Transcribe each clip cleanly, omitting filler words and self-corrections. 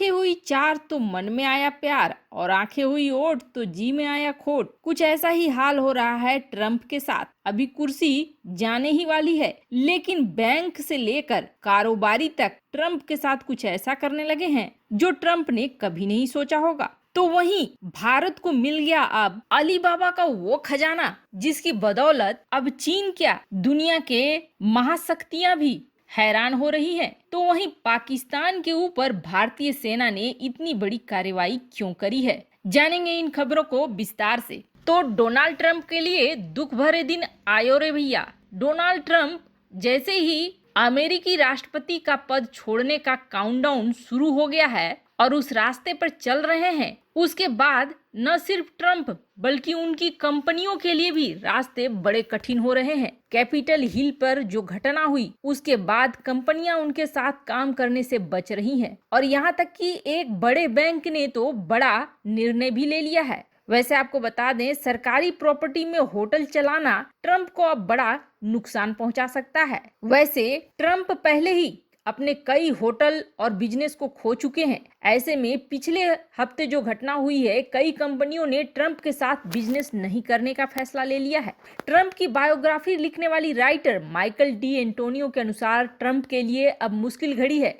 आंखें हुई चार तो मन में आया प्यार, और आंखें हुई ओट तो जी में आया खोट। कुछ ऐसा ही हाल हो रहा है ट्रंप के साथ। अभी कुर्सी जाने ही वाली है, लेकिन बैंक से लेकर कारोबारी तक ट्रंप के साथ कुछ ऐसा करने लगे हैं जो ट्रंप ने कभी नहीं सोचा होगा। तो वहीं भारत को मिल गया अब अलीबाबा का वो खजाना, जिसकी बदौलत अब चीन क्या, दुनिया के महाशक्तियां भी हैरान हो रही है। तो वहीं पाकिस्तान के ऊपर भारतीय सेना ने इतनी बड़ी कार्रवाई क्यों करी है, जानेंगे इन खबरों को विस्तार से। तो डोनाल्ड ट्रंप के लिए दुख भरे दिन आयो रे भैया। डोनाल्ड ट्रंप जैसे ही अमेरिकी राष्ट्रपति का पद छोड़ने का काउंटडाउन शुरू हो गया है और उस रास्ते पर चल रहे हैं, उसके बाद न सिर्फ ट्रंप बल्कि उनकी कंपनियों के लिए भी रास्ते बड़े कठिन हो रहे हैं। कैपिटल हिल पर जो घटना हुई उसके बाद कंपनियां उनके साथ काम करने से बच रही हैं, और यहाँ तक कि एक बड़े बैंक ने तो बड़ा निर्णय भी ले लिया है। वैसे आपको बता दें, सरकारी प्रॉपर्टी में होटल चलाना ट्रंप को अब बड़ा नुकसान पहुंचा सकता है। वैसे ट्रंप पहले ही अपने कई होटल और बिजनेस को खो चुके हैं। ऐसे में पिछले हफ्ते जो घटना हुई है, कई कंपनियों ने ट्रंप के साथ बिजनेस नहीं करने का फैसला ले लिया है। ट्रंप की बायोग्राफी लिखने वाली राइटर माइकल डी एंटोनियो के अनुसार ट्रंप के लिए अब मुश्किल घड़ी है।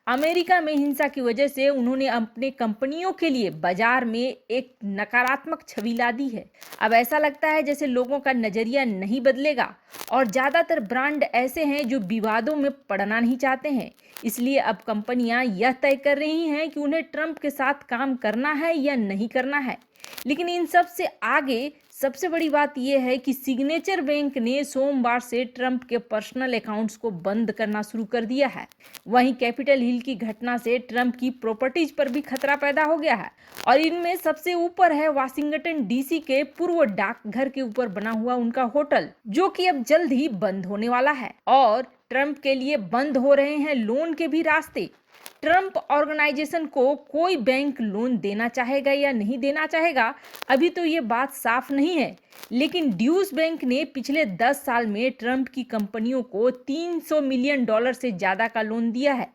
अमेरिका में हिंसा की वजह से उन्होंने अपने कंपनियों के लिए बाजार में एक नकारात्मक छवि ला दी है। अब ऐसा लगता है जैसे लोगों का नजरिया नहीं बदलेगा, और ज्यादातर ब्रांड ऐसे हैं जो विवादों में पड़ना नहीं चाहते हैं। इसलिए अब कंपनियां यह तय कर रही हैं कि उन्हें ट्रंप के साथ काम करना है या नहीं करना है। लेकिन इन सब से आगे सबसे बड़ी बात यह है कि सिग्नेचर बैंक ने सोमवार से ट्रंप के पर्सनल अकाउंट्स को बंद करना शुरू कर दिया है। वहीं कैपिटल हिल की घटना से ट्रंप की प्रॉपर्टीज पर भी खतरा पैदा हो गया है, और इनमें सबसे ऊपर है वाशिंगटन डीसी के पूर्व डाकघर के ऊपर बना हुआ उनका होटल, जो कि अब जल्द ही बंद होने वाला है। और ट्रंप के लिए बंद हो रहे हैं लोन के भी रास्ते। ट्रंप ऑर्गेनाइजेशन को कोई बैंक लोन देना चाहेगा या नहीं देना चाहेगा, अभी तो ये बात साफ नहीं है। लेकिन ड्यूस बैंक ने पिछले 10 साल में ट्रंप की कंपनियों को $300 मिलियन से ज्यादा का लोन दिया है।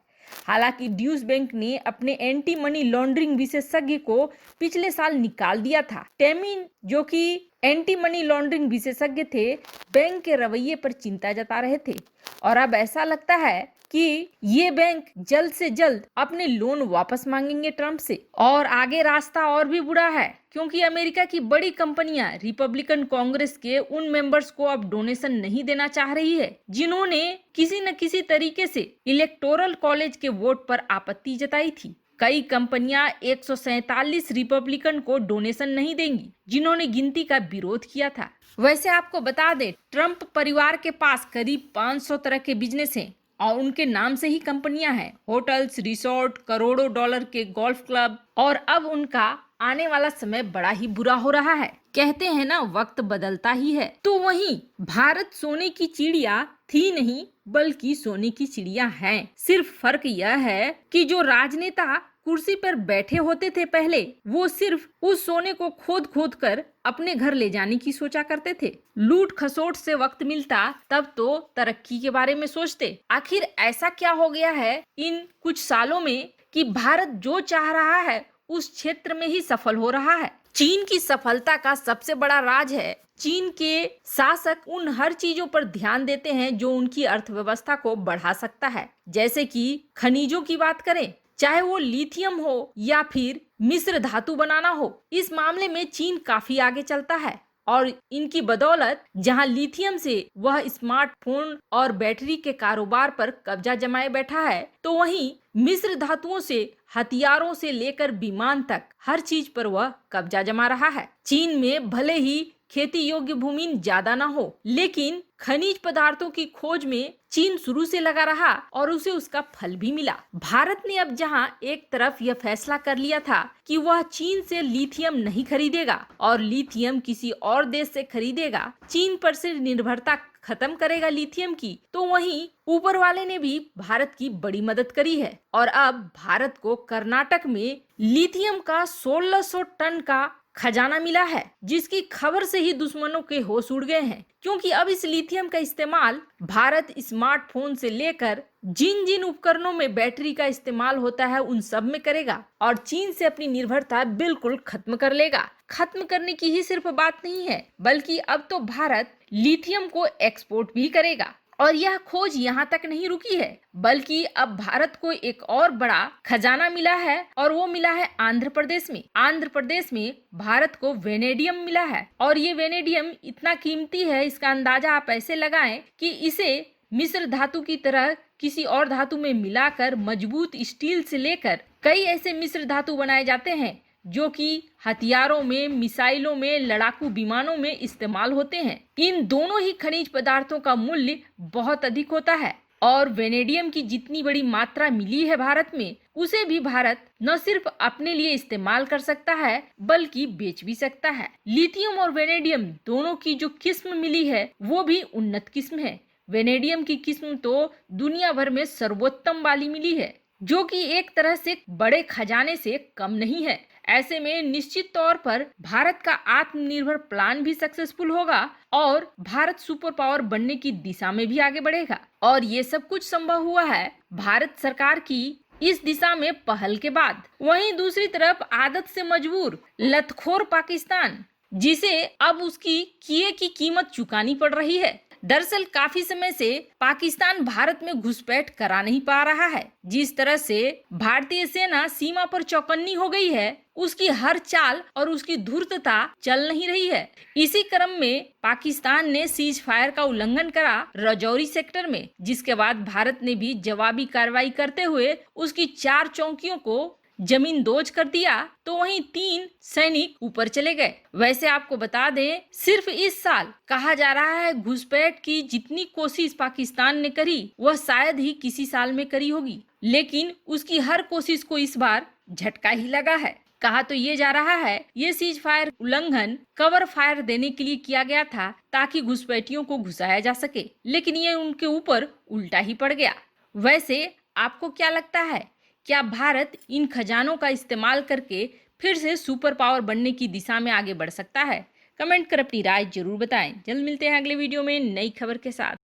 हालांकि ड्यूस बैंक ने अपने एंटी मनी लॉन्ड्रिंग विशेषज्ञ को पिछले साल निकाल दिया था। टेमी, जो कि एंटी मनी लॉन्ड्रिंग विशेषज्ञ थे, बैंक के रवैये पर चिंता जता रहे थे, और अब ऐसा लगता है कि ये बैंक जल्द से जल्द अपने लोन वापस मांगेंगे ट्रंप से। और आगे रास्ता और भी बुरा है, क्योंकि अमेरिका की बड़ी कंपनियां रिपब्लिकन कांग्रेस के उन मेंबर्स को अब डोनेशन नहीं देना चाह रही है जिन्होंने किसी न किसी तरीके से इलेक्टोरल कॉलेज के वोट पर आपत्ति जताई थी। कई कंपनियां 147 रिपब्लिकन को डोनेशन नहीं देंगी जिन्होंने गिनती का विरोध किया था। वैसे आपको बता दें, ट्रंप परिवार के पास करीब 500 तरह के बिजनेस हैं, और उनके नाम से ही कंपनियां हैं। होटल्स, रिसोर्ट, करोड़ों डॉलर के गोल्फ क्लब, और अब उनका आने वाला समय बड़ा ही बुरा हो रहा है। कहते हैं ना, वक्त बदलता ही है। तो वहीं भारत सोने की चिड़िया थी नहीं, बल्कि सोने की चिड़िया है। सिर्फ फर्क यह है कि जो राजनेता कुर्सी पर बैठे होते थे पहले, वो सिर्फ उस सोने को खोद खोद कर अपने घर ले जाने की सोचा करते थे। लूट खसोट से वक्त मिलता तब तो तरक्की के बारे में सोचते। आखिर ऐसा क्या हो गया है इन कुछ सालों में कि भारत जो चाह रहा है उस क्षेत्र में ही सफल हो रहा है। चीन की सफलता का सबसे बड़ा राज है, चीन के शासक उन हर चीजों पर ध्यान देते हैं जो उनकी अर्थव्यवस्था को बढ़ा सकता है। जैसे कि खनिजों की बात करें, चाहे वो लिथियम हो या फिर मिश्र धातु बनाना हो, इस मामले में चीन काफी आगे चलता है। और इनकी बदौलत जहां लिथियम से वह स्मार्टफोन और बैटरी के कारोबार पर कब्जा जमाए बैठा है, तो वहीं मिश्र धातुओं से हथियारों से लेकर विमान तक हर चीज पर वह कब्जा जमा रहा है। चीन में भले ही खेती योग्य भूमि ज्यादा ना हो, लेकिन खनिज पदार्थों की खोज में चीन शुरू से लगा रहा और उसे उसका फल भी मिला। भारत ने अब जहां एक तरफ यह फैसला कर लिया था कि वह चीन से लिथियम नहीं खरीदेगा और लिथियम किसी और देश से खरीदेगा, चीन पर से निर्भरता खत्म करेगा लिथियम की, तो वहीं ऊपर वाले ने भी भारत की बड़ी मदद करी है। और अब भारत को कर्नाटक में लिथियम का 1600 टन का खजाना मिला है, जिसकी खबर से ही दुश्मनों के होश उड़ गए हैं, क्योंकि अब इस लिथियम का इस्तेमाल भारत स्मार्टफोन से लेकर जिन जिन उपकरणों में बैटरी का इस्तेमाल होता है उन सब में करेगा और चीन से अपनी निर्भरता बिल्कुल खत्म कर लेगा। खत्म करने की ही सिर्फ बात नहीं है, बल्कि अब तो भारत लिथियम को एक्सपोर्ट भी करेगा। और यह खोज यहाँ तक नहीं रुकी है, बल्कि अब भारत को एक और बड़ा खजाना मिला है और वो मिला है आंध्र प्रदेश में। आंध्र प्रदेश में भारत को वेनेडियम मिला है और ये वेनेडियम इतना कीमती है, इसका अंदाजा आप ऐसे लगाएं कि इसे मिश्र धातु की तरह किसी और धातु में मिलाकर मजबूत स्टील से लेकर कई ऐसे मिश्र धातु बनाए जाते हैं जो कि हथियारों में, मिसाइलों में, लड़ाकू विमानों में इस्तेमाल होते हैं। इन दोनों ही खनिज पदार्थों का मूल्य बहुत अधिक होता है और वेनेडियम की जितनी बड़ी मात्रा मिली है भारत में, उसे भी भारत न सिर्फ अपने लिए इस्तेमाल कर सकता है बल्कि बेच भी सकता है। लिथियम और वेनेडियम दोनों की जो किस्म मिली है वो भी उन्नत किस्म है। वेनेडियम की किस्म तो दुनिया भर में सर्वोत्तम वाली मिली है, जो कि एक तरह से बड़े खजाने से कम नहीं है। ऐसे में निश्चित तौर पर भारत का आत्मनिर्भर प्लान भी सक्सेसफुल होगा और भारत सुपर पावर बनने की दिशा में भी आगे बढ़ेगा। और ये सब कुछ संभव हुआ है भारत सरकार की इस दिशा में पहल के बाद। वहीं दूसरी तरफ आदत से मजबूर लतखोर पाकिस्तान, जिसे अब उसकी किए की कीमत चुकानी पड़ रही है। दरअसल काफी समय से पाकिस्तान भारत में घुसपैठ करा नहीं पा रहा है। जिस तरह से भारतीय सेना सीमा पर चौकन्नी हो गई है, उसकी हर चाल और उसकी धूर्तता चल नहीं रही है। इसी क्रम में पाकिस्तान ने सीज फायर का उल्लंघन करा राजौरी सेक्टर में, जिसके बाद भारत ने भी जवाबी कार्रवाई करते हुए उसकी 4 चौकियों को जमींदोज कर दिया, तो वहीं 3 सैनिक ऊपर चले गए। वैसे आपको बता दें, सिर्फ इस साल कहा जा रहा है घुसपैठ की जितनी कोशिश पाकिस्तान ने करी वह शायद ही किसी साल में करी होगी, लेकिन उसकी हर कोशिश को इस बार झटका ही लगा है। कहा तो ये जा रहा है ये सीज फायर उल्लंघन कवर फायर देने के लिए किया गया था ताकि घुसपैठियों को घुसाया जा सके, लेकिन ये उनके ऊपर उल्टा ही पड़ गया। वैसे आपको क्या लगता है, क्या भारत इन खजानों का इस्तेमाल करके फिर से सुपर पावर बनने की दिशा में आगे बढ़ सकता है? कमेंट कर अपनी राय जरूर बताएं। जल्द मिलते हैं अगले वीडियो में नई खबर के साथ।